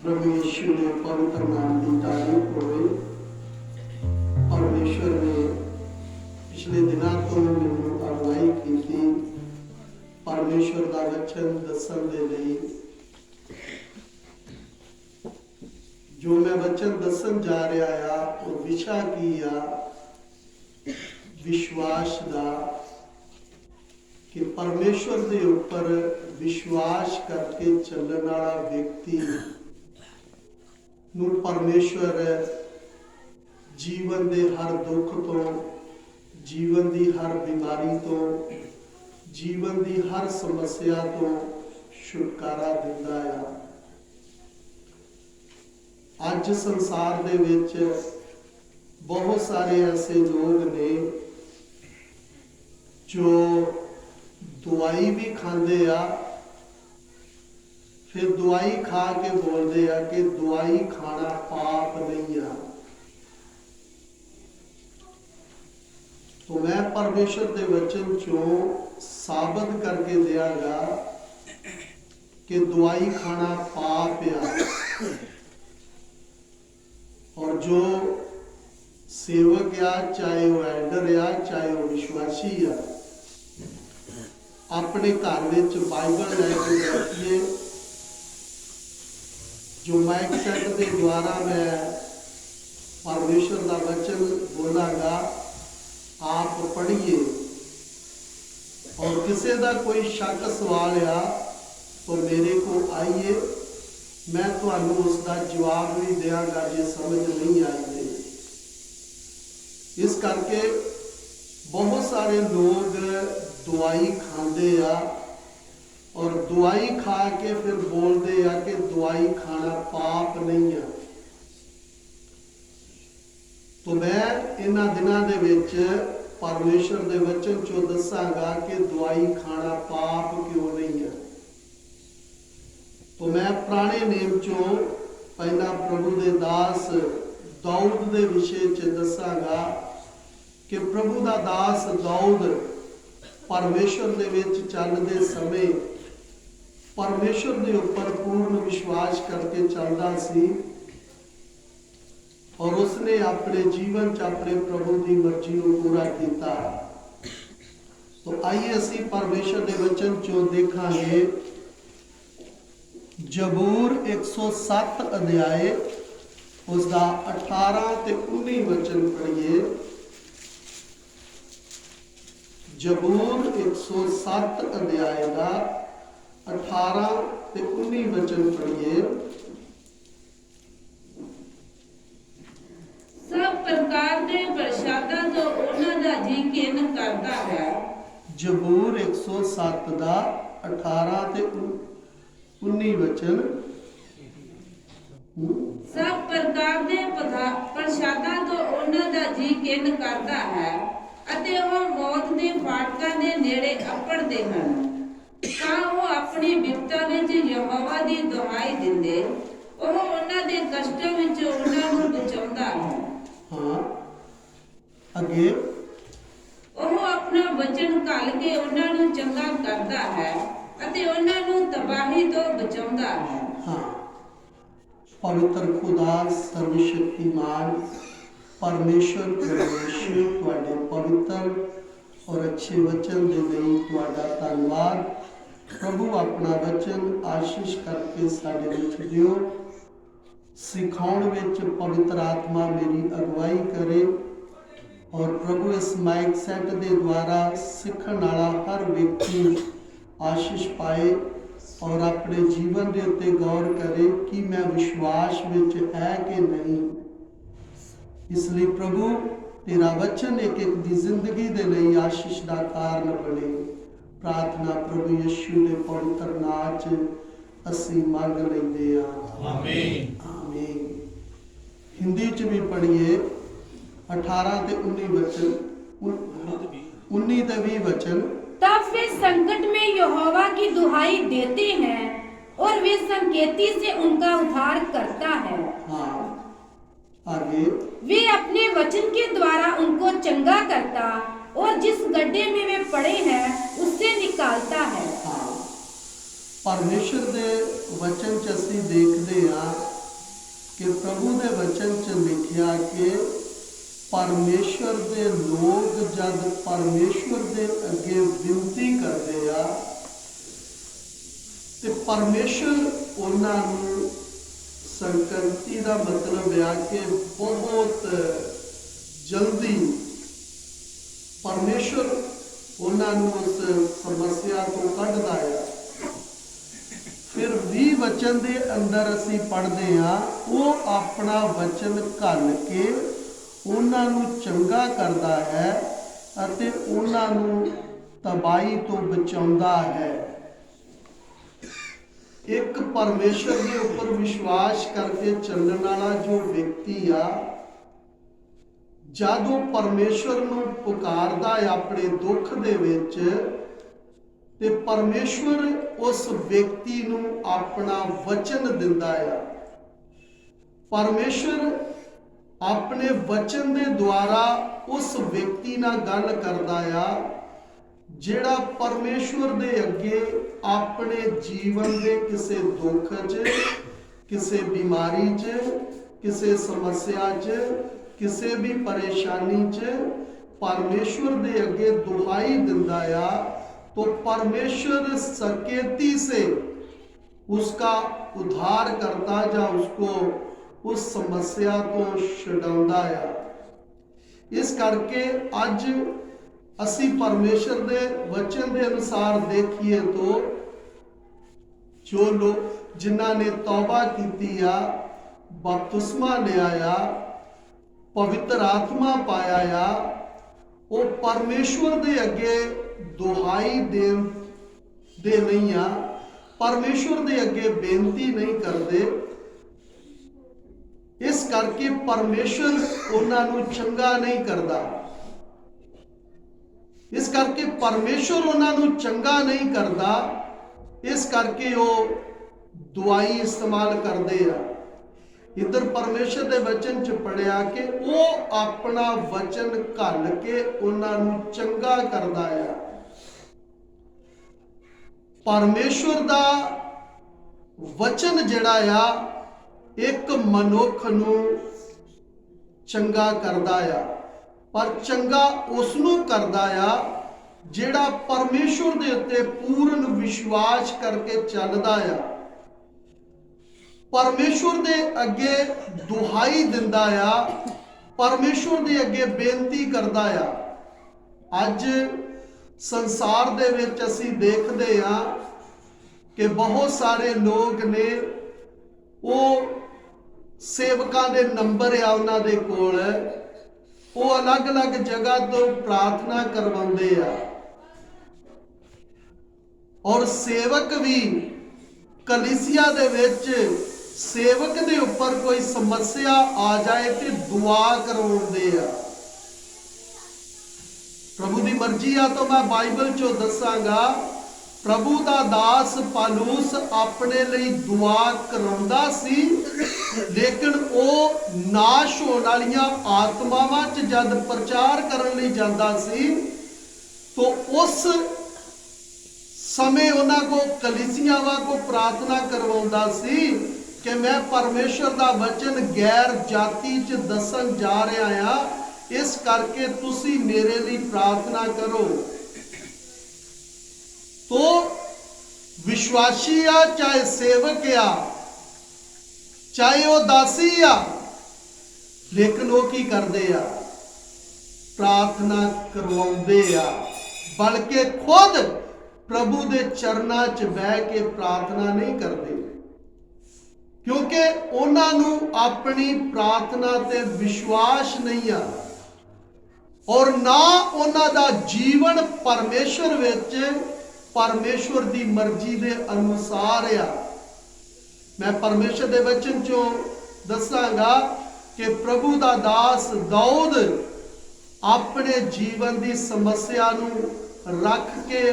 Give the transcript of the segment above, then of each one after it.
प्रभु यीशु के पवित्र नाम की तारीफ होवे। परमेश्वर ने पिछले दिनों तो मैनू अगवाई की परमेश्वर का वचन दसन दे लई। जो मैं वचन दसन जा रहा आ और विशा की आ विश्वास का, कि परमेश्वर के ऊपर विश्वास करके चलने वाला व्यक्ति नू परमेश्वर जीवन के हर दुख तो, जीवन की हर बीमारी तो, जीवन की हर समस्या तो छुटकारा दिंदा आ। अज संसार दे विच बहुत सारे ऐसे लोग ने जो दवाई भी खाते आ, फिर दवाई खा के बोलते आ कि दवाई खाना पाप नहीं आ। तो मैं परमेश्वर के वचन चो साबित करके दियागा कि दवाई खाना पाप आ। और जो सेवक आ, चाहे वो एल्डर आ, चाहे वो विश्वासी आ, अपने घर में बाइबल लैके बैठिए। जो माइक सेट के द्वारा मैं परमेश्वर का वचन बोलागा, आप पढ़िए। और किसी का कोई शक सवाल आ तो मेरे को आइए, मैं तुहानू उसका जवाब भी देंगा जे समझ नहीं आई दे। इस करके बहुत सारे लोग दवाई खाते आ और दवाई खा के फिर बोलते आ कि दवाई खाना पाप नहीं है। तो मैं इन्हां दिनां दे विच परमेश्वर दे वचन चो दसांगा कि दवाई खाना पाप क्यों नहीं है। तो मैं पुराने नेम चो पहला प्रभु दे दास दाऊद दे विषय च दसांगा कि प्रभु दा दास दाऊद परमेश्वर दे विच चलदे समय परमेश्वर दे ऊपर पूर्ण विश्वास करके चलदा सी और उसने अपने जीवन च अपने प्रभु की मर्जी को पूरा किया। तो आइए असी परमेश्वर के वचन चो देखांगे जबूर 107 अध्याय उसका 18 ते 19 वचन पढ़िए। जबूर 107 अध्याय का 18 ते 19 वचन पढ़िए। सब प्रकार के प्रसादा तो उन्हां दा जी किन करता है। जबूर 107 का 18 ते 19 वचन। सब प्रकार के प्रसादा तो उन्हां दा जी किन करता है ਅਤੇ ਉਹ ਮੌਤ ਦੇ ਫਾਟਕਾਂ ਦੇ ਨੇੜੇ ਅੱਪੜਦੇ ਹਨ। ਤਾਂ ਉਹ ਆਪਣੀ ਬਿਪਤਾ ਵਿੱਚ ਯਹੋਵਾ ਦੀ ਦੁਹਾਈ ਦਿੰਦੇ, ਉਹ ਉਹਨਾਂ ਦੇ ਕਸ਼ਟਾਂ ਵਿੱਚ ਉਹਨਾਂ ਨੂੰ ਬਚਾਉਂਦਾ ਹੈ। हाँ आगे। ਉਹ ਆਪਣਾ ਵਚਨ ਘੱਲ ਕੇ ਉਹਨਾਂ ਨੂੰ ਚੰਗਾ ਕਰਦਾ ਹੈ ਅਤੇ ਉਹਨਾਂ ਨੂੰ ਤਬਾਹੀ ਤੋਂ ਬਚਾਉਂਦਾ ਹੈ। हाँ, पवित्र खुदा सर्वशक्तिमान परमेश्वर परमेश्वर तुहाडे पवित्र और अच्छे वचन दे लई तुहाडा धन्नवाद। प्रभु अपना वचन आशीष करके साडे विच दिओ। सिखाउण विच पवित्र आत्मा मेरी अगवाई करे और प्रभु इस माइक सेट के द्वारा सीखण वाला हर व्यक्ति आशीष पाए और अपने जीवन के उत्ते गौर करे कि मैं विश्वास विच है कि नहीं। इसलिए प्रभु तेरा वचन एक एक दी जिंदगी दे लई आशीष का कारण बने। प्रार्थना प्रभु यीशु के पवित्र नाम च असी मंग लैंदे आ। आमीन आमीन। हिंदी च भी पढ़िए 18 ते 19 वचन, 19 ते 20 वचन। तब वे संकट में यहोवा की दुहाई देते हैं और वे संकेती से उनका उद्धार करता है। हाँ आगे। वे अपने वचन के द्वारा उनको चंगा करता और जिस गड्ढे में वे पड़े हैं उससे निकालता है। हाँ, परमेश्वर दे वचन च असीं देखते हाँ कि प्रभु के वचन च लिखिया कि परमेश्वर के लोग जब परमेश्वर के अगे विनती करते आ ते परमेश्वर उन्होंने संकल्पी का मतलब है कि बहुत जल्दी परमेश्वर उन्होंने उस समस्या को कढ़ता है। फिर भी वचन के अंदर असी पढ़ते हाँ वो अपना वचन घल के उन्होंने चंगा करता है अते उन्होंने तबाही तो बचाता है। एक परमेश्वर के ऊपर विश्वास करके चलने वाला जो व्यक्ति आ जदों परमेश्वर नूं पुकारदा है अपने दुख दे विच ते परमेश्वर उस व्यक्ति नूं अपना वचन दिंदा है। परमेश्वर अपने वचन के द्वारा उस व्यक्ति नाल गल करदा है जिहड़ा परमेश्वर दे अगे अपने जीवन के किसी दुख च किसी बीमारी च किसी समस्या च किसी भी परेशानी च परमेश्वर दे अगे दुहाई दिंदा है तो परमेश्वर सकेती से उसका उद्धार करता या उसको उस समस्या को छुड़ाता है। इस करके अज असी परमेश्वर के वचन के अनुसार देखिए तो जो लोग जिन्हों ने तौबा की बपतिस्मा लिया पवित्र आत्मा पाया वो परमेश्वर के अगे दुहाई दे नहीं आ परमेश्वर के अगे बेनती नहीं करते। इस करके परमेश्वर उन्होंने चंगा नहीं करता। इस करके परमेश्वर उन्होंने चंगा नहीं करता। इस करके वो दुआई इस्तेमाल करते हैं। इधर परमेश्वर के वचन च पढ़िया कि वो अपना वचन घल के उन्होंने चंगा करता है। परमेश्वर का वचन जिहड़ा आ एक मनुख नूं चंगा करता है पर चंगा उसनूं करता है जिहड़ा परमेश्वर दे उत्ते पूर्ण विश्वास करके चलदा है परमेश्वर दे अगे दुहाई दिंदा है परमेश्वर दे अगे बेनती करता है। अज संसार दे विच असीं देखदे हां कि बहुत सारे लोग ने वो सेवकां दे नंबर आ उन्हां दे कोल वो अलग अलग जगह तो प्रार्थना करवाउंदे आ और सेवक भी कलीसिया दे विच सेवक दे ऊपर कोई समस्या आ जाए तो दुआ करवाउंदे आ। प्रभु की मर्जी आ तो मैं बाइबल चो दसांगा प्रभु का दास पालूस अपने लिए दुआ कराउंदा सी लेकिन वो नाश होने वालियां आत्मावां च जद प्रचार करन लई जांदा सी तो उस समय उन्हां को कलीसियावां को प्रार्थना करवाउंदा सी कि मैं परमेश्वर का वचन गैर जाति च दसन जा रहा हां इस करके तुसी मेरे लिए प्रार्थना करो। तो विश्वासी आ चाहे सेवक आ चाहे वो दासी आ लेकिन वो की करते आ प्रार्थना करवाउंदे आ बल्कि खुद प्रभु दे चरना च बह के प्रार्थना नहीं करते क्योंकि उन्होंने अपनी प्रार्थना ते विश्वास नहीं आ और ना उन्हां दा जीवन परमेश्वर विच परमेश्वर की मर्जी के अनुसार आ। मैं परमेश्वर के वचन चो दसांगा कि प्रभु का दास दाऊद अपने जीवन की समस्या नूं रख के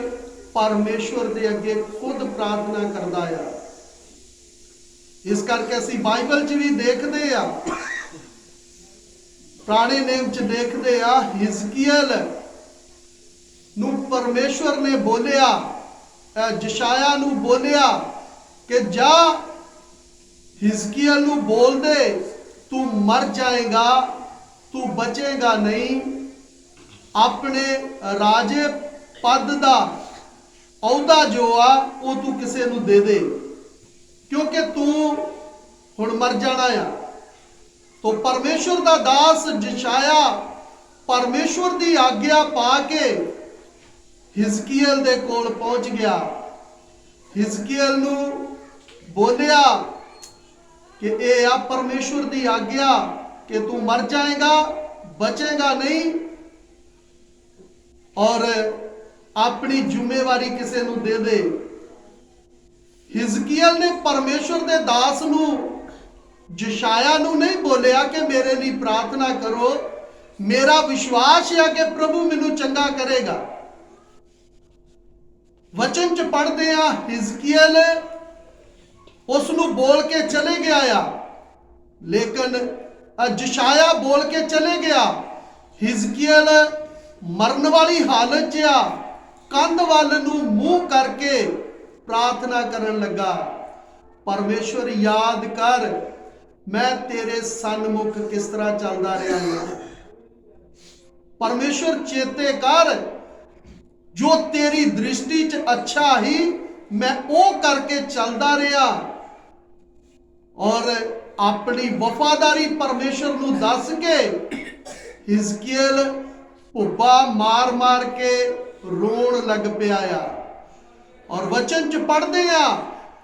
परमेश्वर के अगे खुद प्रार्थना करता है। इस करके असीं बाइबल च भी देखते हैं पुराने नेम च देखते आ हिजकियल नूं परमेश्वर ने बोलिया जशाया नूं बोलिया कि जा हिजकिय्याह नूं बोल दे तू मर जाएगा, तू बचेगा नहीं, अपने राजे पद दा अहुदा जो आ वो तू किसे नूं दे दे, क्योंकि तू हुण मर जाना आ। तो परमेश्वर दा दास यशाया परमेश्वर दी आग्या पा के हिजकिय्याह दे कोल पहुंच गया। हिजकिय्याह नूं बोलिया कि ए आ परमेश्वर दी आग्या कि तू मर जाएगा, बचेगा नहीं और अपनी जिम्मेवारी किसे नूं दे दे। हिजकिय्याह ने परमेश्वर दे दास नूं यशाया नूं नहीं बोलिया कि मेरे लिए प्रार्थना करो, मेरा विश्वास है कि प्रभु मैनू चंगा करेगा। वचन च पढ़ते हैं हिजकिय्याह उसनूं बोल के चले गया आ, लेकिन यशाया बोल के चले गया। हिजकिय्याह मरन वाली हालत च आ, कंध वाल नूं मूंह करके प्रार्थना करन लगा, परमेश्वर याद कर मैं तेरे सन्मुख किस तरह चलदा रहा हूं, परमेश्वर चेते कर जो तेरी दृष्टि च अच्छा ही मैं वो करके चलदा रहा और अपनी वफादारी परमेश्वर नूं दस के हिजकिय्याह भुब्बा मार मार के रोण लग पिया आ। और वचन च पढ़ते हैं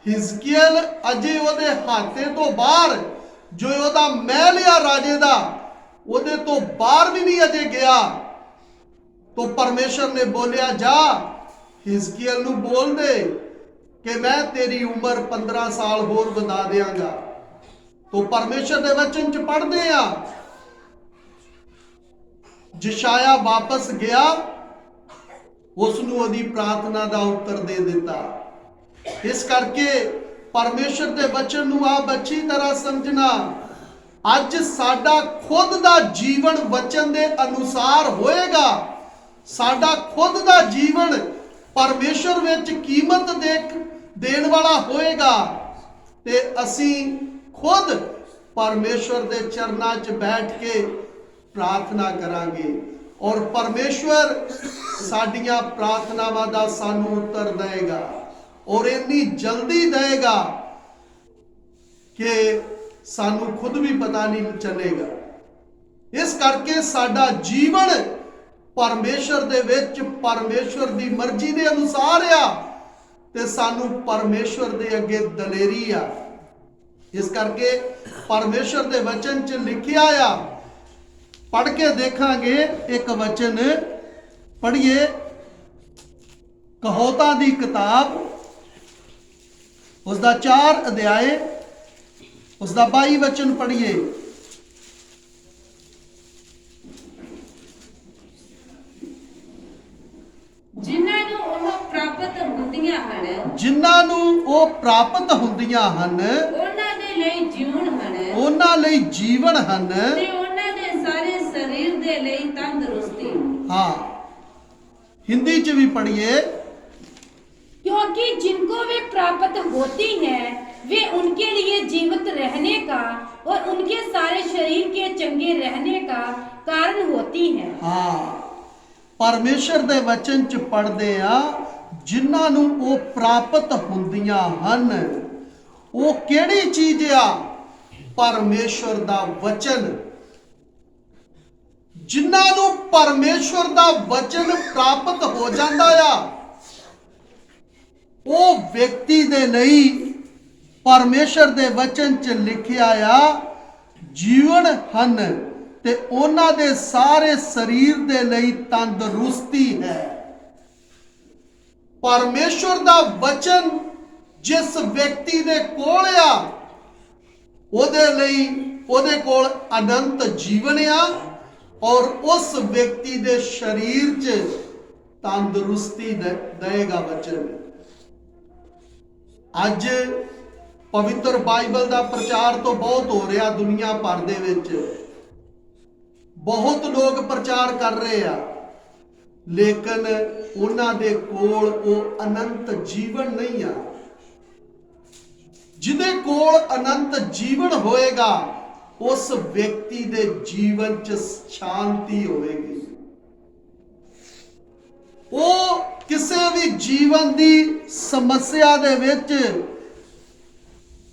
हिजकिय्याह अजे ओदे हाथे तो बाहर जो ओदा महल आ राजे दा ओदे तो बाहर भी नहीं अजे गया। तो परमेश्वर ने बोलिया जा हिजकिय्याह नूं बोल दे कि मैं तेरी उम्र 15 साल होर बधा देंगा। तो परमेश्वर के वचन च पढ़ते हैं यशाया वापस गया, उसनूं ओदी प्रार्थना का उत्तर दे दिता। इस करके परमेश्वर के वचन नूं आप अच्छी तरह समझना, अज साडा खुद का जीवन वचन के अनुसार होएगा, साडा खुद का जीवन परमेश्वर विच कीमत देण वाला होएगा ते असी खुद परमेश्वर के चरनां च बैठ के प्रार्थना करांगे और परमेश्वर साडियां प्रार्थनावां दा सानू उत्तर देगा और इन्नी जल्दी देगा कि सानू खुद भी पता नहीं चलेगा। इस करके साडा जीवन परमेश्वर दे विच परमेश्वर दी मर्जी दे अनुसार आ ते सानू परमेश्वर दे अगे दलेरी आ। इस करके परमेश्वर दे वचन च लिखिया आ, पढ़ के देखांगे। एक वचन पढ़िए, कहोता दी किताब उसका 4 अध्याय उसका 22 वचन पढ़िए। जिन्हां नूं ओह प्राप्त हुंदियां हन, जिन्हां नूं ओह प्राप्त हुंदियां हन ਉਹਨਾਂ ਦੇ ਲਈ ਜੀਵਨ ਹਨ ਉਹਨਾਂ ਲਈ ਜੀਵਨ ਹਨ ਤੇ ਉਹਨਾਂ ਦੇ ਸਾਰੇ ਸਰੀਰ ਦੇ ਲਈ ਤੰਦਰੁਸਤੀ। हाँ, हिंदी च भी पढ़िए, क्योंकि जिनको वे प्राप्त होती हैं वे उनके लिए जीवित रहने का और उनके सारे शरीर के चंगे रहने का कारण होती हैं। हाँ, परमेश्वर दे वचन च पढ़दे आ, जिन्हां नूं ओह प्राप्त हुंदियां हन, ओह किहड़ी चीज आ? परमेश्वर दा वचन। जिन्हां नूं परमेश्वर दा वचन प्राप्त हो जांदा आ, ਉਹ ਵਿਅਕਤੀ ਦੇ ਲਈ ਪਰਮੇਸ਼ਰ ਦੇ ਵਚਨ 'ਚ ਲਿਖਿਆ ਆ ਜੀਵਨ ਹਨ ਤੇ ਉਹਨਾਂ ਦੇ ਸਾਰੇ ਸਰੀਰ ਦੇ ਲਈ ਤੰਦਰੁਸਤੀ ਹੈ। ਪਰਮੇਸ਼ਰ ਦਾ ਵਚਨ ਜਿਸ ਵਿਅਕਤੀ ਦੇ ਕੋਲ ਆ ਉਹਦੇ ਲਈ ਉਹਦੇ ਕੋਲ ਅਨੰਤ ਜੀਵਨ ਆ ਔਰ ਉਸ ਵਿਅਕਤੀ ਦੇ ਸਰੀਰ 'ਚ ਤੰਦਰੁਸਤੀ ਦੇਗਾ ਵਚਨ। ਅੱਜ ਪਵਿੱਤਰ ਬਾਈਬਲ ਦਾ ਪ੍ਰਚਾਰ ਤੋਂ ਬਹੁਤ ਹੋ ਰਿਹਾ ਦੁਨੀਆ ਭਰ ਦੇ ਵਿੱਚ, ਬਹੁਤ ਲੋਕ ਪ੍ਰਚਾਰ ਕਰ ਰਹੇ ਆ, ਲੇਕਿਨ ਉਹਨਾਂ ਦੇ ਕੋਲ ਉਹ ਅਨੰਤ ਜੀਵਨ ਨਹੀਂ ਆ। ਜਿਹਦੇ ਕੋਲ ਅਨੰਤ ਜੀਵਨ ਹੋਏਗਾ ਉਸ ਵਿਅਕਤੀ ਦੇ ਜੀਵਨ 'ਚ ਸ਼ਾਂਤੀ ਹੋਵੇਗੀ। ਉਹ ਕਿਸੇ ਵੀ ਜੀਵਨ ਦੀ ਸਮੱਸਿਆ ਦੇ ਵਿੱਚ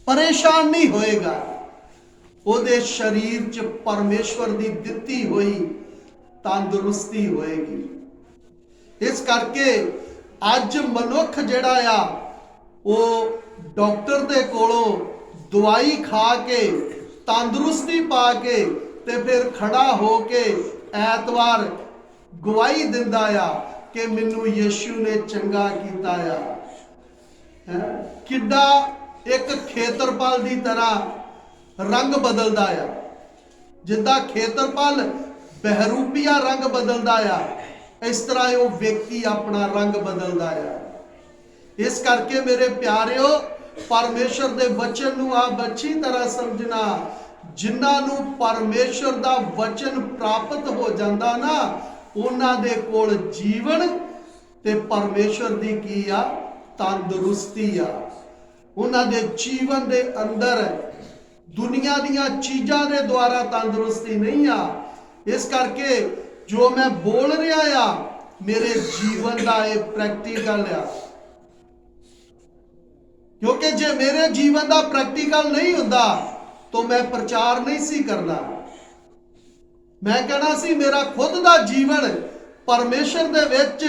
ਪਰੇਸ਼ਾਨ ਨਹੀਂ ਹੋਏਗਾ। ਉਹਦੇ ਸਰੀਰ 'ਚ ਪਰਮੇਸ਼ਵਰ ਦੀ ਦਿੱਤੀ ਹੋਈ ਤੰਦਰੁਸਤੀ ਹੋਏਗੀ। ਇਸ ਕਰਕੇ ਅੱਜ ਮਨੁੱਖ ਜਿਹੜਾ ਆ ਉਹ ਡਾਕਟਰ ਦੇ ਕੋਲੋਂ ਦਵਾਈ ਖਾ ਕੇ ਤੰਦਰੁਸਤੀ ਪਾ ਕੇ ਤੇ ਫਿਰ ਖੜਾ ਹੋ ਕੇ ਐਤਵਾਰ ਗਵਾਹੀ ਦਿੰਦਾ ਆ ਕਿ ਮੈਨੂੰ ਯਿਸੂ ਨੇ ਚੰਗਾ ਕੀਤਾ ਆ। ਕਿੱਡਾ ਇੱਕ ਖੇਤਰਪਾਲ ਦੀ ਤਰ੍ਹਾਂ ਰੰਗ ਬਦਲਦਾ ਆ। ਜਿੱਦਾਂ ਖੇਤਰਪਾਲ ਬਹਿਰੂਪੀਆ ਰੰਗ ਬਦਲਦਾ ਆ, ਇਸ ਤਰ੍ਹਾਂ ਉਹ ਵਿਅਕਤੀ ਆਪਣਾ ਰੰਗ ਬਦਲਦਾ ਆ। ਇਸ ਕਰਕੇ ਮੇਰੇ ਪਿਆਰਿਓ, ਪਰਮੇਸ਼ਰ ਦੇ ਵਚਨ ਨੂੰ ਆਪ ਅੱਛੀ ਤਰ੍ਹਾਂ ਸਮਝਣਾ। ਜਿਨ੍ਹਾਂ ਨੂੰ ਪਰਮੇਸ਼ਰ ਦਾ ਵਚਨ ਪ੍ਰਾਪਤ ਹੋ ਜਾਂਦਾ ਨਾ, ਉਹਨਾਂ ਦੇ ਕੋਲ ਜੀਵਨ ਤੇ ਪਰਮੇਸ਼ਰ ਦੀ ਕੀ ਆ? ਤੰਦਰੁਸਤੀ ਆ। ਉਹਨਾਂ ਦੇ ਜੀਵਨ ਦੇ ਅੰਦਰ ਦੁਨੀਆ ਦੀਆਂ ਚੀਜ਼ਾਂ ਦੇ ਦੁਆਰਾ ਤੰਦਰੁਸਤੀ ਨਹੀਂ ਆ। ਇਸ ਕਰਕੇ ਜੋ ਮੈਂ ਬੋਲ ਰਿਹਾ ਆ, ਮੇਰੇ ਜੀਵਨ ਦਾ ਇਹ ਪ੍ਰੈਕਟੀਕਲ ਆ। ਕਿਉਂਕਿ ਜੇ ਮੇਰੇ ਜੀਵਨ ਦਾ ਪ੍ਰੈਕਟੀਕਲ ਨਹੀਂ ਹੁੰਦਾ ਤਾਂ ਮੈਂ ਪ੍ਰਚਾਰ ਨਹੀਂ ਸੀ ਕਰਨਾ। ਮੈਂ ਕਹਿਣਾ ਸੀ ਮੇਰਾ ਖੁਦ ਦਾ ਜੀਵਨ ਪਰਮੇਸ਼ਰ ਦੇ ਵਿੱਚ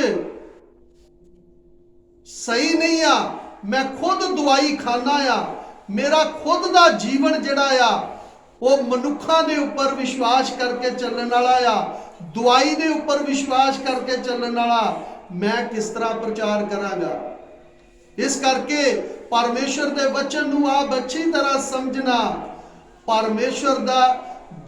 ਸਹੀ ਨਹੀਂ ਆ, ਮੈਂ ਖੁਦ ਦਵਾਈ ਖਾਨਾ ਆ। ਮੇਰਾ ਖੁਦ ਦਾ ਜੀਵਨ ਜਿਹੜਾ ਆ ਉਹ ਮਨੁੱਖਾਂ ਦੇ ਉੱਪਰ ਵਿਸ਼ਵਾਸ ਕਰਕੇ ਚੱਲਣ ਵਾਲਾ ਆ, ਦਵਾਈ ਦੇ ਉੱਪਰ ਵਿਸ਼ਵਾਸ ਕਰਕੇ ਚੱਲਣ ਵਾਲਾ। ਮੈਂ ਕਿਸ ਤਰ੍ਹਾਂ ਪ੍ਰਚਾਰ ਕਰਾਂਗਾ? ਇਸ ਕਰਕੇ ਪਰਮੇਸ਼ਰ ਦੇ ਵਚਨ ਨੂੰ ਆਪ ਅੱਛੀ ਤਰ੍ਹਾਂ ਸਮਝਣਾ। ਪਰਮੇਸ਼ਰ ਦਾ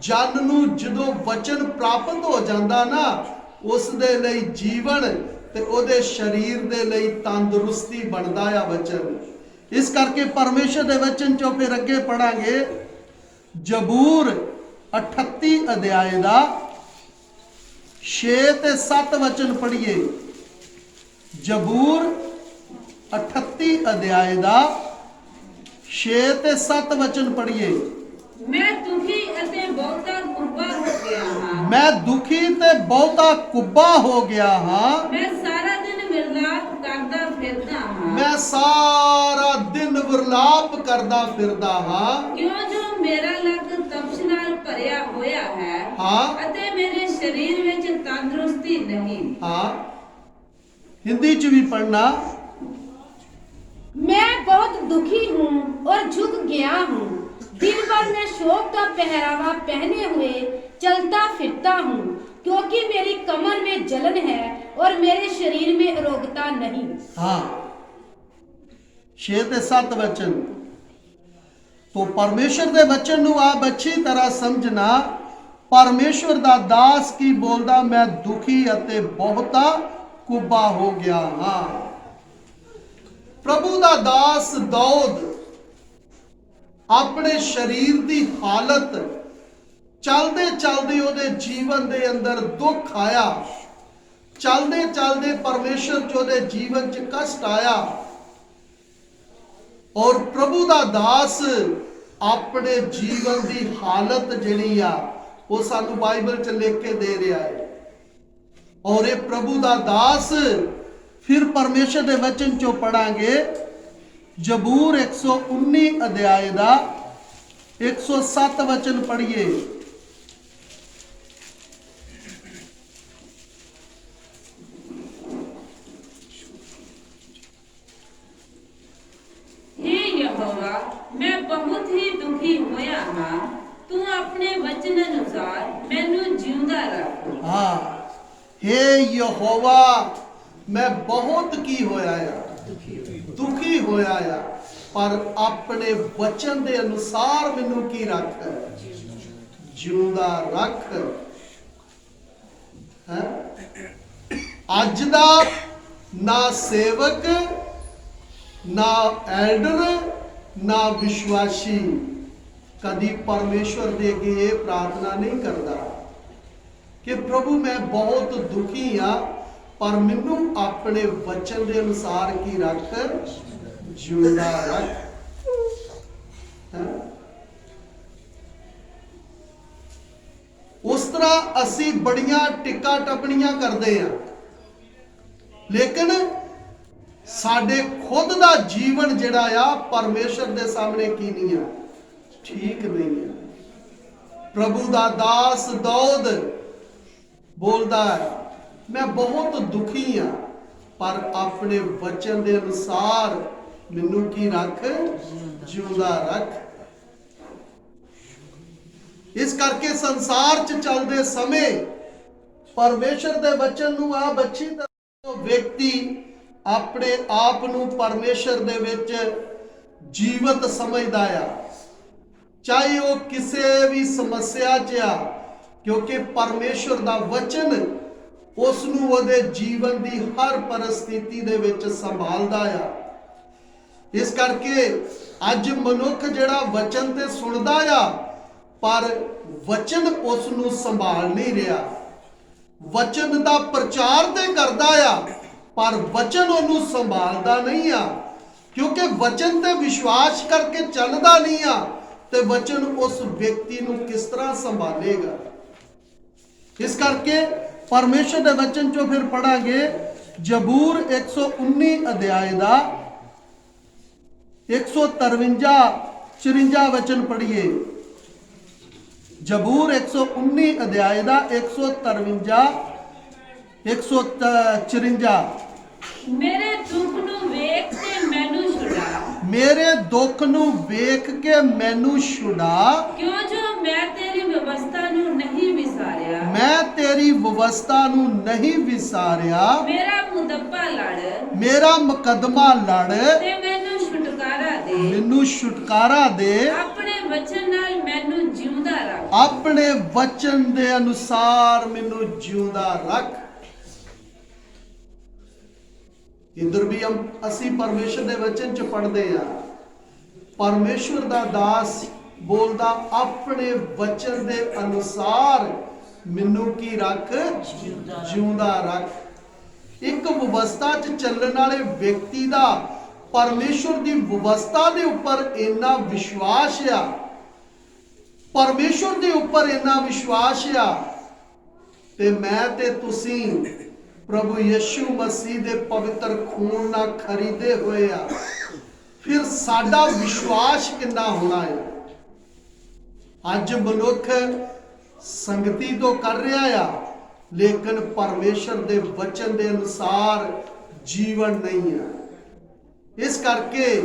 ਜਨ ਨੂੰ ਜਦੋਂ ਵਚਨ ਪ੍ਰਾਪਤ ਹੋ ਜਾਂਦਾ ਨਾ, ਉਸ ਦੇ ਲਈ ਜੀਵਨ ਤੇ ਉਹਦੇ ਸਰੀਰ ਦੇ ਲਈ ਤੰਦਰੁਸਤੀ ਬਣਦਾ ਆ ਵਚਨ। ਇਸ ਕਰਕੇ ਪਰਮੇਸ਼ਰ ਦੇ ਵਚਨ ਚੋਂ ਫਿਰ ਅੱਗੇ ਪੜਾਂਗੇ ਜ਼ਬੂਰ 38 ਅਧਿਆਏ ਦਾ 6 ਤੇ 7 ਵਚਨ ਪੜ੍ਹੀਏ। ਜ਼ਬੂਰ 38 ਅਧਿਆਏ ਦਾ 6 ਤੇ 7 ਵਚਨ ਪੜ੍ਹੀਏ। ਮੈਂ ਦੁਖੀ ਅਤੇ ਬਹੁਤਾ ਕੁੱਬਾ ਹੋ ਗਿਆ ਹਾਂ। ਮੈਂ ਦੁਖੀ ਤੇ ਬਹੁਤਾ ਕੁੱਬਾ ਹੋ ਗਿਆ ਹਾਂ। ਮੈਂ ਸਾਰਾ ਦਿਨ ਵਿਰਲਾਪ ਕਰਦਾ ਫਿਰਦਾ ਹਾਂ। ਮੈਂ ਸਾਰਾ ਦਿਨ ਵਿਰਲਾਪ ਕਰਦਾ ਫਿਰਦਾ ਹਾਂ। ਕਿਉਂ ਜੋ ਮੇਰਾ ਲੱਕ ਤਪਸ਼ ਨਾਲ ਭਰਿਆ ਹੋਇਆ ਹੈ ਹਾਂ। ਅਤੇ ਮੇਰੇ ਸਰੀਰ ਵਿੱਚ ਤੰਦਰੁਸਤੀ ਨਹੀਂ। ਹਾਂ, हिंदी च भी पढ़ना। मैं बहुत दुखी हूँ और झुक गया हूँ। दिन भर मैं शोक का पहरावा पहने हुए चलता फिरता हूँ, क्योंकि मेरी कमर में जलन है और मेरे शरीर में अरोगता नहीं। हाँ, 6 ਤੇ 7 वचन तो परमेश्वर दे वचन ਨੂੰ ਆਪ ਅੱਛੀ ਤਰ੍ਹਾਂ ਸਮਝਣਾ। ਪਰਮੇਸ਼ਵਰ ਦਾ ਦਾਸ ਕੀ ਬੋਲਦਾ? ਮੈਂ ਦੁਖੀ ਅਤੇ ਬਹੁਤਾ ਕੁੱਬਾ ਹੋ ਗਿਆ ਹਾਂ। ਪ੍ਰਭੂ ਦਾ ਦਾਸ ਦਾਊਦ ਆਪਣੇ ਸਰੀਰ ਦੀ ਹਾਲਤ ਚਲਦੇ ਚਲਦੇ ਉਹਦੇ ਜੀਵਨ ਦੇ ਅੰਦਰ ਦੁੱਖ ਆਇਆ, ਚਲਦੇ ਚਲਦੇ ਪਰਮੇਸ਼ਰ ਚ ਉਹਦੇ ਜੀਵਨ ਚ ਕਸ਼ਟ ਆਇਆ, ਔਰ ਪ੍ਰਭੂ ਦਾ ਦਾਸ ਆਪਣੇ ਜੀਵਨ ਦੀ ਹਾਲਤ ਜਿਹੜੀ ਆ ਉਹ ਸਾਨੂੰ ਬਾਈਬਲ ਚ ਲਿਖ ਕੇ ਦੇ ਰਿਹਾ ਹੈ। और ये प्रभु दा दास फिर परमेश्वर दे वचन चो पढ़ांगे जबूर 119 अध्याय दा 107 वचन पढ़िए। हे यहोवा, मैं बहुत ही दुखी होया हां। तू अपने वचन अनुसार मैनू जिंदा रख। हाँ, हे यहोवा, मैं बहुत की होया दुखी होया आ, पर अपने वचन दे अनुसार मैनू की रख, जिंदा रख। अज दा ना सेवक, ना एल्डर, ना विश्वासी कदी परमेश्वर दे अगे ये प्रार्थना नहीं करता कि प्रभु मैं बहुत दुखी हाँ, पर मैनू अपने वचन के अनुसार की रख, जिंदा रख। ਹੈਂ? ਉਸ ਤਰ੍ਹਾਂ ਅਸੀਂ ਬੜੀਆਂ ਟਿੱਕਾ ਟੱਪਣੀਆਂ ਕਰਦੇ ਆ, ਲੇਕਿਨ ਸਾਡੇ ਖੁਦ ਦਾ ਜੀਵਨ ਜਿਹੜਾ ਆ ਪਰਮੇਸ਼ਰ ਦੇ ਸਾਹਮਣੇ ਕੀ ਨਹੀਂ ਆ, ਠੀਕ ਨਹੀਂ ਆ। ਪ੍ਰਭੂ ਦਾ ਦਾਸ ਦਾਊਦ ਬੋਲਦਾ ਹੈ, ਮੈਂ ਬਹੁਤ ਦੁਖੀ ਆ, ਪਰ ਆਪਣੇ ਵਚਨ ਦੇ ਅਨੁਸਾਰ ਮੈਨੂੰ ਕੀ ਰੱਖ, ਜਿਉਂਦਾ ਰੱਖ। ਇਸ ਕਰਕੇ ਸੰਸਾਰ 'ਚ ਚੱਲਦੇ ਸਮੇਂ ਪਰਮੇਸ਼ਰ ਦੇ ਵਚਨ ਨੂੰ ਆਪ ਅੱਛੀ ਤਰ੍ਹਾਂ ਵਿਅਕਤੀ ਆਪਣੇ ਆਪ ਨੂੰ ਪਰਮੇਸ਼ਰ ਦੇ ਵਿੱਚ ਜੀਵਤ ਸਮਝਦਾ ਆ, ਚਾਹੇ ਉਹ ਕਿਸੇ ਵੀ ਸਮੱਸਿਆ 'ਚ ਆ, ਕਿਉਂਕਿ ਪਰਮੇਸ਼ਰ ਦਾ ਵਚਨ ਉਸ ਨੂੰ ਉਹਦੇ ਜੀਵਨ ਦੀ ਹਰ ਪਰਿਸਥਿਤੀ ਦੇ ਵਿੱਚ ਸੰਭਾਲਦਾ ਆ। ਇਸ ਕਰਕੇ ਅੱਜ ਮਨੁੱਖ ਜਿਹੜਾ ਵਚਨ ਤੇ ਸੁਣਦਾ ਆ, ਪਰ ਵਚਨ ਉਸ ਨੂੰ ਸੰਭਾਲ ਨਹੀਂ ਰਿਹਾ। ਵਚਨ ਦਾ ਪ੍ਰਚਾਰ ਤੇ ਕਰਦਾ ਆ, ਪਰ ਵਚਨ ਉਹਨੂੰ ਸੰਭਾਲਦਾ ਨਹੀਂ ਆ, ਕਿਉਂਕਿ ਵਚਨ ਤੇ ਵਿਸ਼ਵਾਸ ਕਰਕੇ ਚੱਲਦਾ ਨਹੀਂ ਆ, ਤੇ ਵਚਨ ਉਸ ਵਿਅਕਤੀ ਨੂੰ ਕਿਸ ਤਰ੍ਹਾਂ ਸੰਭਾਲੇਗਾ। ਇਸ ਕਰਕੇ ਪਰਮੇਸ਼ਰ ਦੇ ਵਚਨ ਚੋਂ ਫਿਰ ਪੜਾਂਗੇ ਜ਼ਬੂਰ 119 ਅਧਿਆਇ ਦਾ 153-54 ਵਚਨ ਪੜ੍ਹੀਏ। ਜ਼ਬੂਰ 119 ਅਧਿਆਇ ਦਾ 153-154। ਮੇਰੇ ਦੁੱਖ ਨੂੰ ਵੇਖ ਕੇ ਮੈਨੂੰ ਛੁਡਾ, ਮੇਰੇ ਦੁੱਖ ਨੂੰ ਵੇਖ ਕੇ ਮੈਨੂੰ ਛੁਡਾ, ਕਿਉਂ ਜੋ ਮੈਂ ਤੇਰੀ ਵਿਵਸਥਾ ਨੂੰ ਨਹੀਂ ਵਿਸਾਰਿਆ। ਮੈਂ ਤੇਰੀ ਵਿਵਸਥਾ ਨੂੰ ਨਹੀਂ ਵਿਸਾਰਿਆ। ਮੇਰਾ ਮੁਦੱਬਾ ਲੜ, ਮੇਰਾ ਮੁਕੱਦਮਾ ਲੜ, ਤੇ ਮੈਨੂੰ ਛੁਟਕਾਰਾ ਦੇ। ਮੈਨੂੰ ਛੁਟਕਾਰਾ ਦੇ। ਆਪਣੇ ਵਚਨ ਨਾਲ ਮੈਨੂੰ ਜਿਉਂਦਾ ਰੱਖ, ਆਪਣੇ ਵਚਨ ਦੇ ਅਨੁਸਾਰ ਮੈਨੂੰ ਜਿਉਂਦਾ ਰੱਖ। ਇਧਰ ਵੀ ਅਸੀਂ ਪਰਮੇਸ਼ਰ ਦੇ ਵਚਨ 'ਚ ਪੜ੍ਹਦੇ ਆ, ਪਰਮੇਸ਼ਰ ਦਾ ਦਾਸ ਬੋਲਦਾ, ਆਪਣੇ ਵਚਨ ਦੇ ਅਨੁਸਾਰ ਮੈਨੂੰ ਕੀ ਰੱਖ, ਜਿਉਂਦਾ ਰੱਖ। ਇੱਕ ਵਿਵਸਥਾ 'ਚ ਚੱਲਣ ਵਾਲੇ ਵਿਅਕਤੀ ਦਾ ਪਰਮੇਸ਼ਰ ਦੀ ਵਿਵਸਥਾ ਦੇ ਉੱਪਰ ਇੰਨਾ ਵਿਸ਼ਵਾਸ ਆ, ਪਰਮੇਸ਼ਰ ਦੇ ਉੱਪਰ ਇੰਨਾ ਵਿਸ਼ਵਾਸ ਆ, ਤੇ ਮੈਂ ਤੇ ਤੁਸੀਂ ਪ੍ਰਭੂ ਯਿਸੂ ਮਸੀਹ ਦੇ ਪਵਿੱਤਰ ਖੂਨ ਨਾਲ ਖਰੀਦੇ ਹੋਏ ਆ, ਫਿਰ ਸਾਡਾ ਵਿਸ਼ਵਾਸ ਕਿੰਨਾ ਹੋਣਾ ਹੈ। ਅੱਜ ਮਨੁੱਖ ਸੰਗਤੀ ਤੋਂ ਕਰ ਰਿਹਾ ਆ, ਲੇਕਿਨ ਪਰਮੇਸ਼ਰ ਦੇ ਵਚਨ ਦੇ ਅਨੁਸਾਰ ਜੀਵਨ ਨਹੀਂ ਆ। ਇਸ ਕਰਕੇ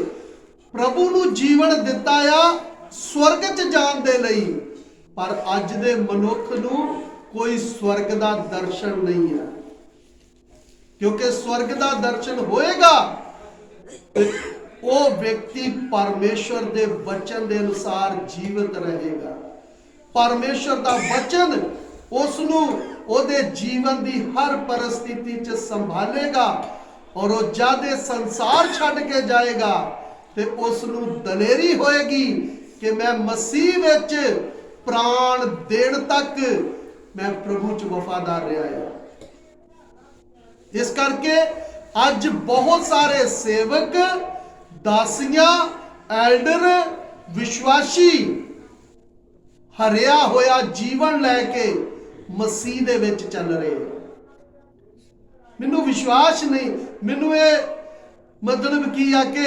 ਪ੍ਰਭੂ ਨੂੰ ਜੀਵਨ ਦਿੱਤਾ ਆ ਸਵਰਗ 'ਚ ਜਾਣ ਦੇ ਲਈ, ਪਰ ਅੱਜ ਦੇ ਮਨੁੱਖ ਨੂੰ ਕੋਈ ਸਵਰਗ ਦਾ ਦਰਸ਼ਨ ਨਹੀਂ ਆ, ਕਿਉਂਕਿ ਸਵਰਗ ਦਾ ਦਰਸ਼ਨ ਹੋਏਗਾ ਤੇ ਉਹ ਵਿਅਕਤੀ ਪਰਮੇਸ਼ਰ ਦੇ ਵਚਨ ਦੇ ਅਨੁਸਾਰ ਜੀਵਤ ਰਹੇਗਾ। ਪਰਮੇਸ਼ਰ ਦਾ ਵਚਨ ਉਸ ਨੂੰ ਉਹਦੇ ਜੀਵਨ ਦੀ ਹਰ ਪਰਿਸਥਿਤੀ 'ਚ ਸੰਭਾਲੇਗਾ, ਔਰ ਉਹ ਜਦ ਇਹ ਸੰਸਾਰ ਛੱਡ ਕੇ ਜਾਏਗਾ ਤੇ ਉਸ ਨੂੰ ਦਲੇਰੀ ਹੋਏਗੀ ਕਿ ਮੈਂ ਮਸੀਹ ਵਿੱਚ ਪ੍ਰਾਣ ਦੇਣ ਤੱਕ ਮੈਂ ਪ੍ਰਭੂ 'ਚ ਵਫਾਦਾਰ ਰਿਹਾ ਹਾਂ। ਇਸ ਕਰਕੇ ਅੱਜ ਬਹੁਤ ਸਾਰੇ ਸੇਵਕ, ਦਾਸੀਆਂ, ਐਲਡਰ, ਵਿਸ਼ਵਾਸੀ ਹਰਿਆ ਹੋਇਆ ਜੀਵਨ ਲੈ ਕੇ ਮਸੀਹ ਦੇ ਵਿੱਚ ਚੱਲ ਰਹੇ। ਮੈਨੂੰ ਵਿਸ਼ਵਾਸ ਨਹੀਂ, ਮੈਨੂੰ ਇਹ ਮਤਲਬ ਕੀ ਆ ਕਿ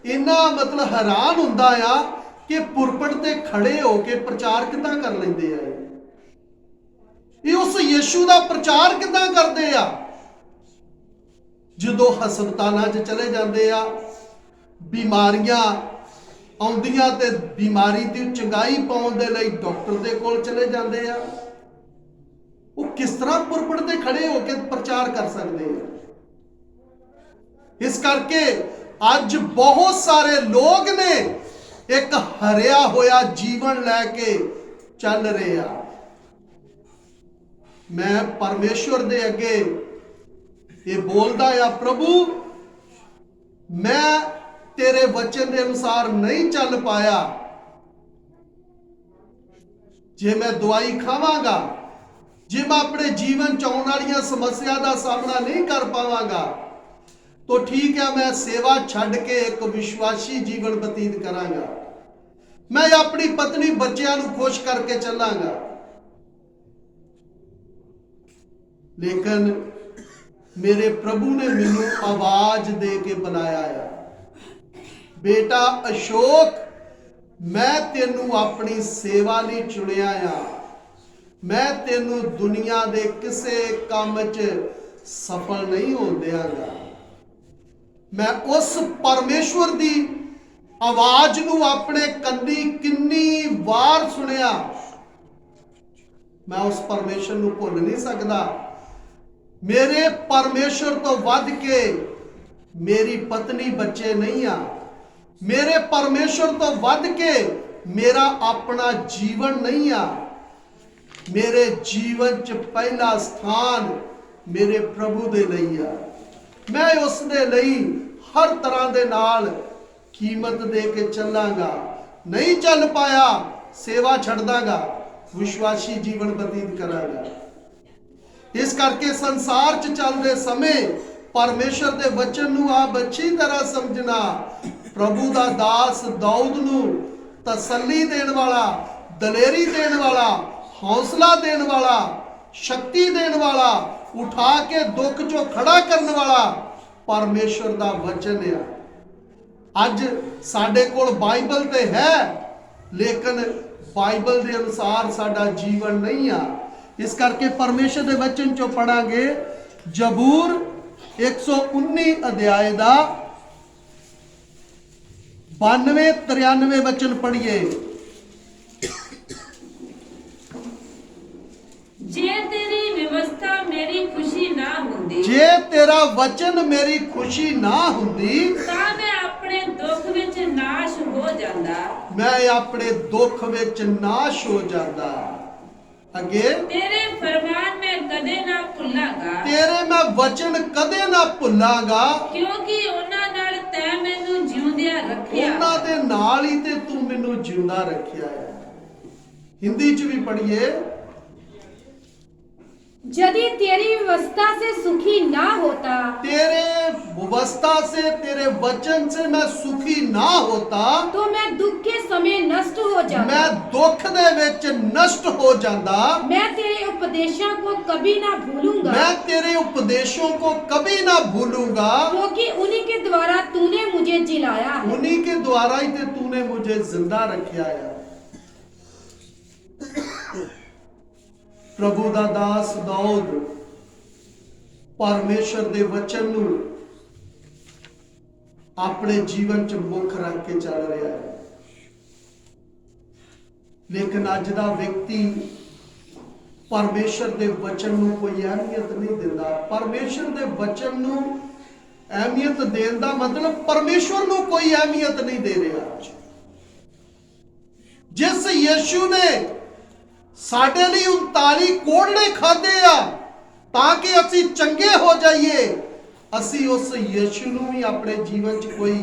ਇੰਨਾ ਮਤਲਬ ਹੈਰਾਨ ਹੁੰਦਾ ਆ ਕਿ ਪੁਰਪਟ ਤੇ ਖੜੇ ਹੋ ਕੇ ਪ੍ਰਚਾਰ ਕਿੱਦਾਂ ਕਰ ਲੈਂਦੇ ਆ। ਇਹ ਉਸ ਯਿਸੂ ਦਾ ਪ੍ਰਚਾਰ ਕਿੱਦਾਂ ਕਰਦੇ ਆ। ਜਦੋਂ ਹਸਪਤਾਲਾਂ 'ਚ ਚਲੇ ਜਾਂਦੇ ਆ, ਬਿਮਾਰੀਆਂ ਆਉਂਦੀਆਂ ਤੇ ਬਿਮਾਰੀ ਦੀ ਚੰਗਾਈ ਪਾਉਣ ਦੇ ਲਈ ਡਾਕਟਰ ਦੇ ਕੋਲ ਚਲੇ ਜਾਂਦੇ ਆ, ਉਹ ਕਿਸ ਤਰ੍ਹਾਂ ਪੁਰਪਟ ਤੇ ਖੜੇ ਹੋ ਕੇ ਪ੍ਰਚਾਰ ਕਰ ਸਕਦੇ ਆ। ਇਸ ਕਰਕੇ ਅੱਜ ਬਹੁਤ ਸਾਰੇ ਲੋਕ ਨੇ ਇੱਕ ਹਰਿਆ ਹੋਇਆ ਜੀਵਨ ਲੈ ਕੇ ਚੱਲ ਰਹੇ ਆ। ਮੈਂ ਪਰਮੇਸ਼ਵਰ ਦੇ ਅੱਗੇ ਇਹ ਬੋਲਦਾ ਆ, ਪ੍ਰਭੂ ਮੈਂ ਤੇਰੇ ਵਚਨ ਦੇ ਅਨੁਸਾਰ ਨਹੀਂ ਚੱਲ ਪਾਇਆ। ਜੇ ਮੈਂ ਦਵਾਈ ਖਾਵਾਂਗਾ, ਜੇ ਮੈਂ ਆਪਣੇ ਜੀਵਨ ਚ ਆਉਣ ਵਾਲੀਆਂ ਸਮੱਸਿਆ ਦਾ ਸਾਹਮਣਾ ਨਹੀਂ ਕਰ ਪਾਵਾਂਗਾ, तो ठीक है, मैं सेवा छड़ के एक विश्वासी जीवन बतीत करांगा। मैं अपनी पत्नी बच्चों को खुश करके चलांगा। लेकिन मेरे प्रभु ने मैनू आवाज दे के बुलाया है, बेटा अशोक, मैं तेनू अपनी सेवा लई चुनिया आ। मैं तेनू दुनिया दे किसे काम च सफल नहीं होण देवांगा। मैं उस परमेश्वर दी आवाज नू अपने कन्नी किन्नी वार सुनिया, मैं उस परमेश्वर नू भुल नहीं सकदा। मेरे परमेश्वर तो वध के मेरी पत्नी बच्चे नहीं आ। मेरे परमेश्वर तो वध के मेरा अपना जीवन नहीं आ। मेरे जीवन च पहला स्थान मेरे प्रभु दे लई आ। मैं उस दे लई हर तरह दे नाल कीमत दे के चलांगा। नहीं चल पाया, सेवा छड़ दांगा, विश्वासी जीवन बतीत करांगा। इस करके संसार च चलते समय परमेश्वर के वचन नू आप अच्छी तरह समझना। प्रभु दा दास दाऊद नू तसल्ली देण वाला, दलेरी देण वाला, हौसला देण वाला, शक्ति देण वाला, उठा के दुख चो खड़ा करने वाला परमेश्वर दा वचन है। अज साडे कोल बाइबल ते है, लेकिन बाइबल के अनुसार साडा जीवन नहीं आ। इस करके परमेश्वर के वचन चो पढ़ांगे जबूर 119 अध्याय दा 92-93 वचन पढ़िए। जे तेरी व्यवस्था मेरी खुशी ना हुंदी, जे तेरा वचन मेरी खुशी ना हुंदी, तां मैं अपने दुख विच नाश हो जांदा। मैं अपने दुख विच नाश हो जाता। अगे तेरे फरमान मैं कदे ना भुलांगा, तेरे मैं वचन कदे ना भुलांगा, क्योंकि उन्हां नाल तैं मैनू जिउंदिया रखिया। उन्हां दे नाल ही ते तू मैनू जिंदा रखिया है। हिंदी च भी पढ़िए। यदि तेरी व्यवस्था से सुखी ना होता, तेरे व्यवस्था से, तेरे वचन से मैं सुखी ना होता, तो मैं दुख के समय नष्ट हो जाता। मैं दुख दे विच नष्ट हो जाता। मैं तेरे उपदेशों को कभी ना भूलूंगा, मैं तेरे उपदेशों को कभी ना भूलूंगा, क्योंकि उन्हीं के द्वारा तूने मुझे जिलाया है। उन्हीं के द्वारा ही ते तूने मुझे जिंदा रखा है। प्रभु दा दास दाऊद परमेश्वर दे वचन नू अपने जीवन च मुख रख के चल रहा है। लेकिन अज दा व्यक्ति परमेश्वर दे वचन नू कोई अहमियत नहीं देता। परमेश्वर दे वचन नू अहमियत देने का मतलब परमेश्वर नू कोई अहमियत नहीं दे रहा। जिस यीशु ने साडे लिए 39 कोड़ने खाधे आ ताकि असी चंगे हो जाइए, असी उस यीशु नू भी अपने जीवन च कोई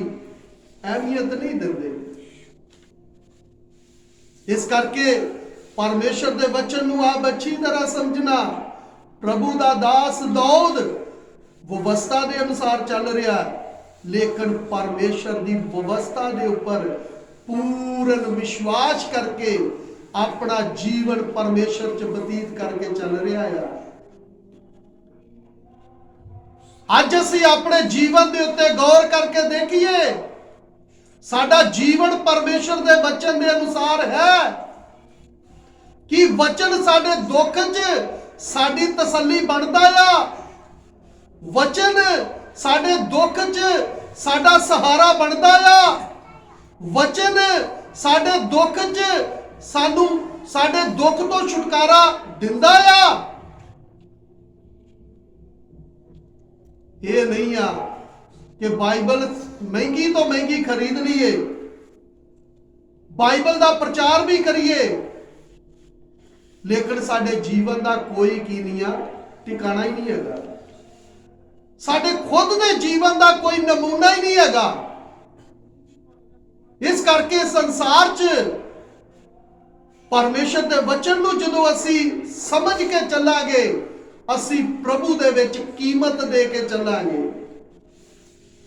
अहमियत नहीं देंगे। इस करके परमेश्वर के वचन नू आप अच्छी तरह समझना। प्रभु दा दास दाऊद व्यवस्था के अनुसार चल रहा है, लेकिन परमेश्वर की व्यवस्था के ऊपर पूर्ण विश्वास करके अपना जीवन परमेश्वर च बतीत करके चल रहा है। अज असी अपने जीवन के उत्ते गौर करके देखिए, साडा जीवन परमेश्वर के वचन के अनुसार है कि वचन साडे दुख च साडी तसल्ली बनता आ, वचन साडे दुख च साडा सहारा बनता आ, वचन साडे दुख च सानू साडे दुख तो छुटकारा दिंदा आ। ये नहीं आ कि बाइबल महंगी तो महंगी खरीद लीए, बाइबल का प्रचार भी करिए, लेकिन साडे जीवन का कोई की नहीं आ ठिकाना ही नहीं है। साडे खुद के जीवन का कोई नमूना ही नहीं है। इस करके संसार च परमेश्वर के वचन नू जदों असी समझ के चलांगे, असी प्रभु दे विच कीमत दे के चलांगे।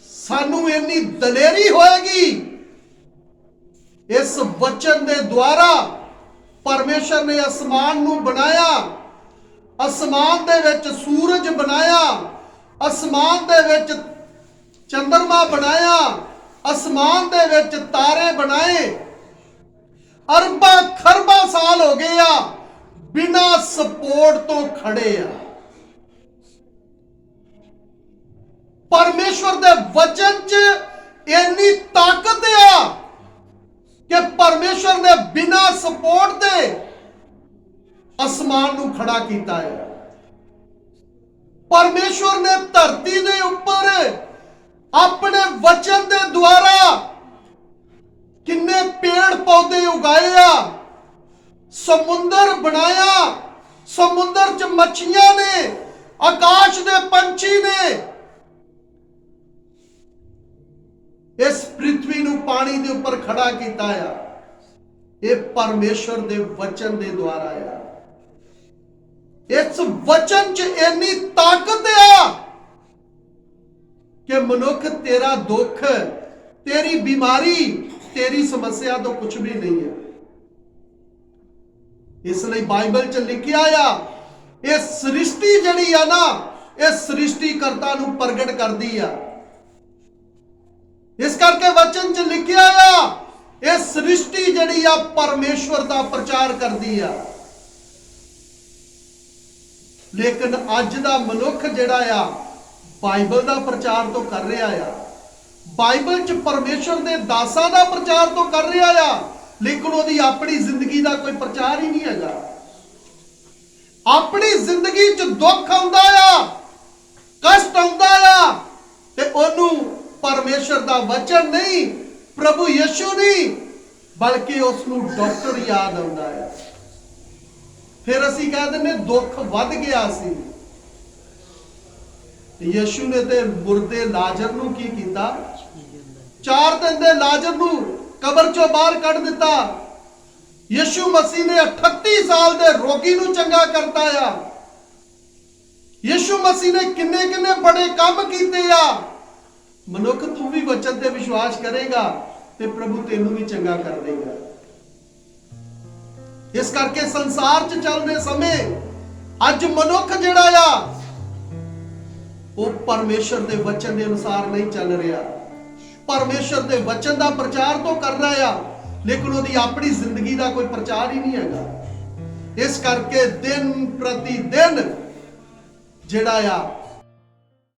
सानू इन्नी दलेरी होएगी इस वचन के द्वारा परमेश्वर ने आसमान नूं बनाया, आसमान दे विच सूरज बनाया, आसमान दे विच चंद्रमा बनाया, आसमान दे विच तारे बनाए। अरबा खरबा साल हो गए आ बिना सपोर्ट तो खड़े आ। परमेश्वर दे वचन च इन्नी ताकत आ कि परमेश्वर ने बिना सपोर्ट दे आसमान नूं खड़ा कीता है। परमेश्वर ने धरती दे ऊपर अपने वचन दे द्वारा किन्ने पेड़ पौधे उगाए आ, समुंदर बनाया, समुंदर च मच्छियां ने, आकाश दे पंछी ने, इस पृथ्वी नूं पानी दे ऊपर खड़ा कीता आ। ये परमेश्वर दे वचन दे द्वारा आ। इस वचन च इन्नी ताकत आ कि मनुख तेरा दुख, तेरी बीमारी, तेरी समस्या तो कुछ भी नहीं है। इसलिए बाइबल च लिखिया आ, ये सृष्टि जड़ी आ ना, ये सृष्टिकर्ता नूं प्रगट करदी आ। इस करके वचन च लिखिया आ, ये सृष्टि जड़ी आ परमेश्वर दा प्रचार करदी आ। लेकिन अज दा मनुख जिहड़ा आ बाइबल दा प्रचार तो कर रहा आ, बाइबल च परमेश्वर दे दासां दा प्रचार तो कर रहा आ, लेकिन ओदी अपनी जिंदगी दा कोई प्रचार ही नहीं हैगा। अपनी जिंदगी च दुख आउंदा आ, कष्ट आउंदा आ, ते ओनू परमेश्वर दा वचन नहीं, प्रभु यीशु नहीं, बल्कि उसनू डॉक्टर याद आउंदा है। फिर असी कह दिंदे दुख वध गया सी। यीशु ने ते मुर्दे लाजर नू की कीता, 4 दिन दे लाजर नू कबर चों बाहर कढ़ दिता। यीशु मसीह ने 38 साल दे रोगी नू चंगा करता आ। यीशु मसीह ने किन्ने किन्ने बड़े काम कीते आ। मनुख तू भी वचन ते विश्वास करेगा ते प्रभु तेनू भी चंगा कर देगा। इस करके संसार च चलने समय अज मनुख जिहड़ा आ वो परमेश्वर दे वचन के अनुसार नहीं चल रहा। परमेश्वर दे वचन का प्रचार तो कर रहा आ, लेकिन उसकी अपनी जिंदगी का कोई प्रचार ही नहीं है। इस करके दिन प्रति दिन जिहड़ा आ